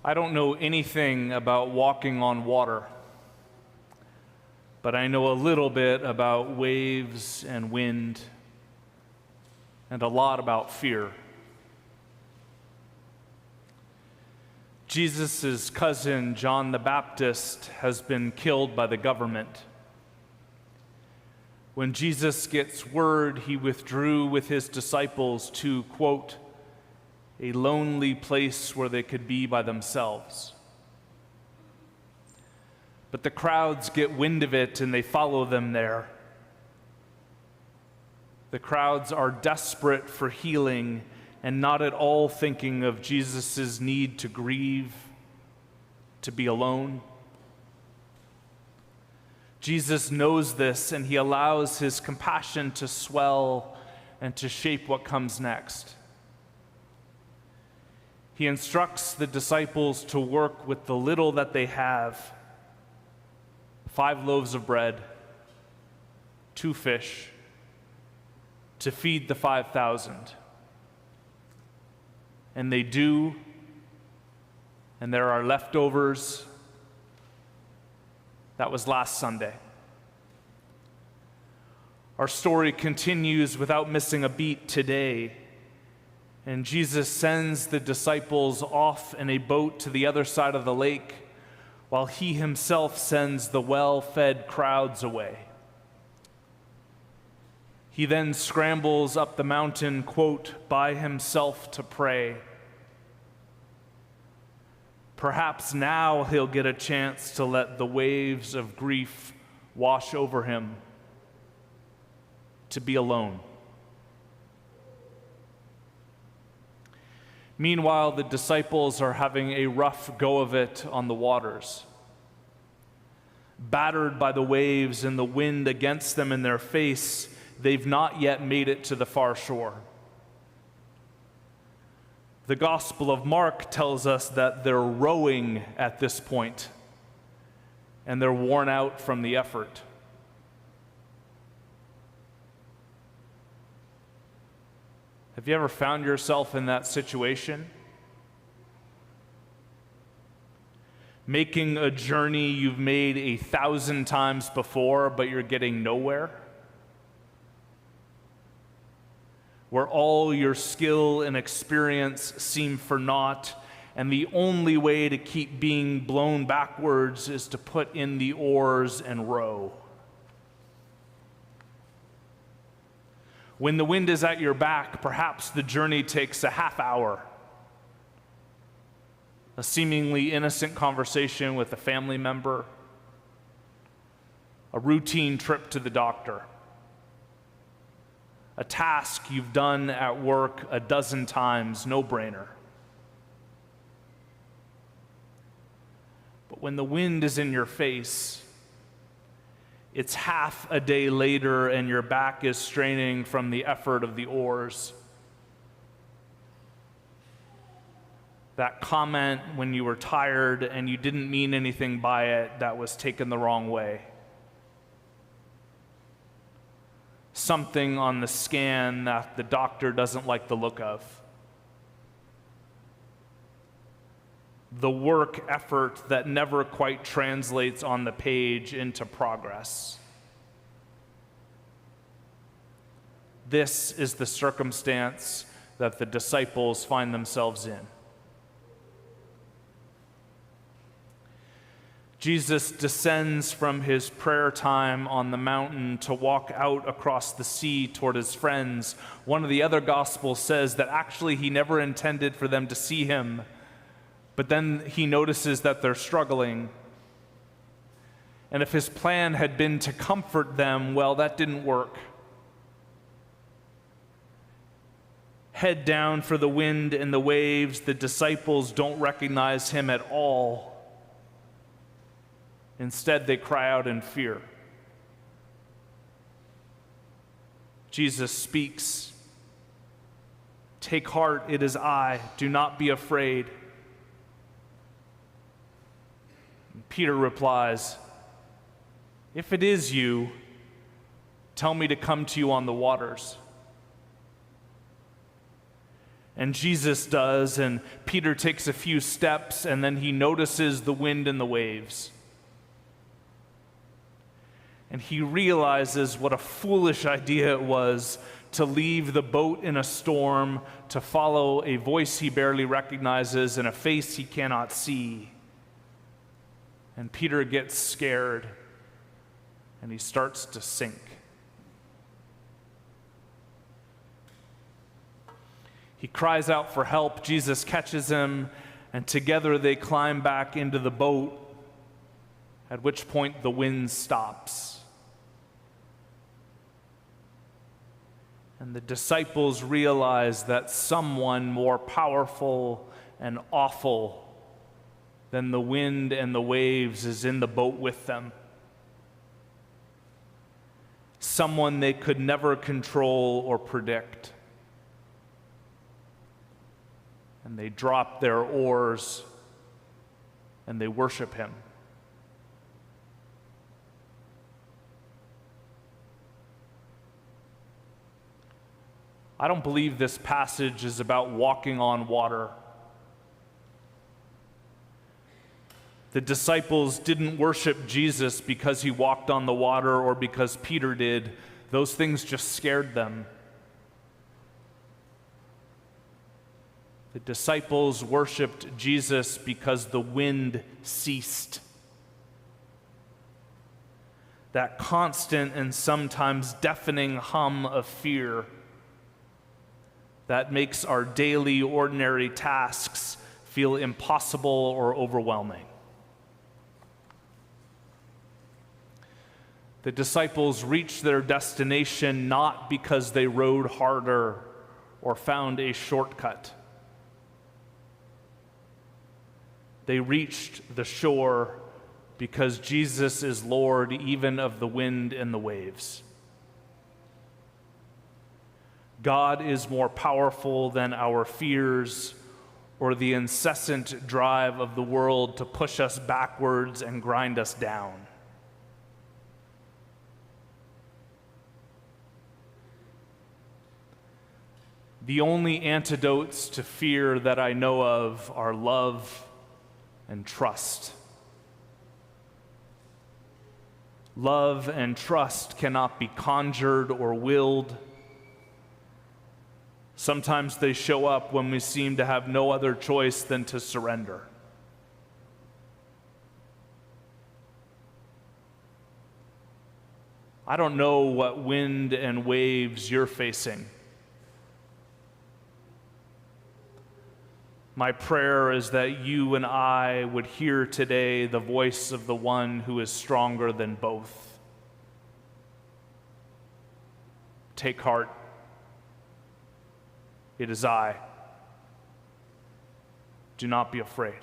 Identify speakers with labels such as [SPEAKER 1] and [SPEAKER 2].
[SPEAKER 1] I don't know anything about walking on water, but I know a little bit about waves and wind and a lot about fear. Jesus' cousin, John the Baptist, has been killed by the government. When Jesus gets word, he withdrew with his disciples to, quote, a lonely place where they could be by themselves. But the crowds get wind of it and they follow them there. The crowds are desperate for healing and not at all thinking of Jesus' need to grieve, to be alone. Jesus knows this, and he allows his compassion to swell and to shape what comes next. He instructs the disciples to work with the little that they have: 5 loaves of bread, 2 fish, to feed the 5,000. And they do, and there are leftovers. That was last Sunday. Our story continues without missing a beat today. And Jesus sends the disciples off in a boat to the other side of the lake, while he himself sends the well-fed crowds away. He then scrambles up the mountain, quote, by himself to pray. Perhaps now he'll get a chance to let the waves of grief wash over him, to be alone. Meanwhile, the disciples are having a rough go of it on the waters. Battered by the waves and the wind against them in their face, they've not yet made it to the far shore. The Gospel of Mark tells us that they're rowing at this point, and they're worn out from the effort. Have you ever found yourself in that situation? Making a journey you've made 1,000 times before, but you're getting nowhere? Where all your skill and experience seem for naught, and the only way to keep being blown backwards is to put in the oars and row. When the wind is at your back, perhaps the journey takes a half hour. A seemingly innocent conversation with a family member, a routine trip to the doctor, a task you've done at work 12 times, no-brainer. But when the wind is in your face, it's half a day later and your back is straining from the effort of the oars. That comment when you were tired and you didn't mean anything by it, that was taken the wrong way. Something on the scan that the doctor doesn't like the look of. The work effort that never quite translates on the page into progress. This is the circumstance that the disciples find themselves in. Jesus descends from his prayer time on the mountain to walk out across the sea toward his friends. One of the other Gospels says that actually he never intended for them to see him, but then he notices that they're struggling. And if his plan had been to comfort them, well, that didn't work. Head down for the wind and the waves, the disciples don't recognize him at all. Instead, they cry out in fear. Jesus speaks. Take heart, it is I. Do not be afraid. And Peter replies, if it is you, tell me to come to you on the waters. And Jesus does, and Peter takes a few steps, and then he notices the wind and the waves. And he realizes what a foolish idea it was to leave the boat in a storm, to follow a voice he barely recognizes and a face he cannot see. And Peter gets scared, and he starts to sink. He cries out for help. Jesus catches him, and together they climb back into the boat, at which point the wind stops. And the disciples realize that someone more powerful and awful than the wind and the waves is in the boat with them. Someone they could never control or predict. And they drop their oars and they worship him. I don't believe this passage is about walking on water. The disciples didn't worship Jesus because he walked on the water or because Peter did. Those things just scared them. The disciples worshiped Jesus because the wind ceased. That constant and sometimes deafening hum of fear that makes our daily, ordinary tasks feel impossible or overwhelming. The disciples reached their destination not because they rowed harder or found a shortcut. They reached the shore because Jesus is Lord even of the wind and the waves. God is more powerful than our fears or the incessant drive of the world to push us backwards and grind us down. The only antidotes to fear that I know of are love and trust. Love and trust cannot be conjured or willed. Sometimes they show up when we seem to have no other choice than to surrender. I don't know what wind and waves you're facing. My prayer is that you and I would hear today the voice of the one who is stronger than both. Take heart. It is I. Do not be afraid.